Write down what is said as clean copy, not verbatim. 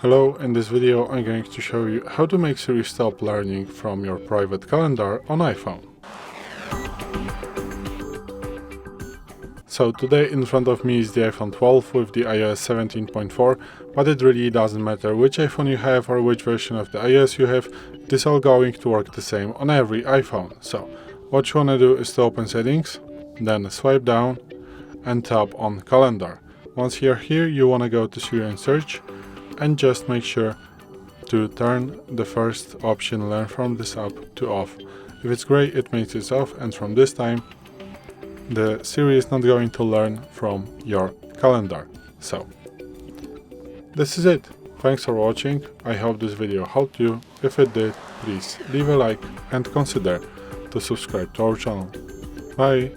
Hello, in this video I'm going to show you how to make Siri stop learning from your private calendar on iPhone. So today in front of me is the iPhone 12 with the iOS 17.4, but it really doesn't matter which iPhone you have or which version of the iOS you have, it is all going to work the same on every iPhone. So what you want to do is to open settings, then swipe down and tap on calendar. Once you're here, you want to go to Siri and search, and just make sure to turn the first option learn from this app to off. If it's gray, it means it's off, and from this time the Siri is not going to learn from your calendar. So this is it. Thanks for watching. I hope this video helped you. If it did, please leave a like and consider to subscribe to our channel. Bye.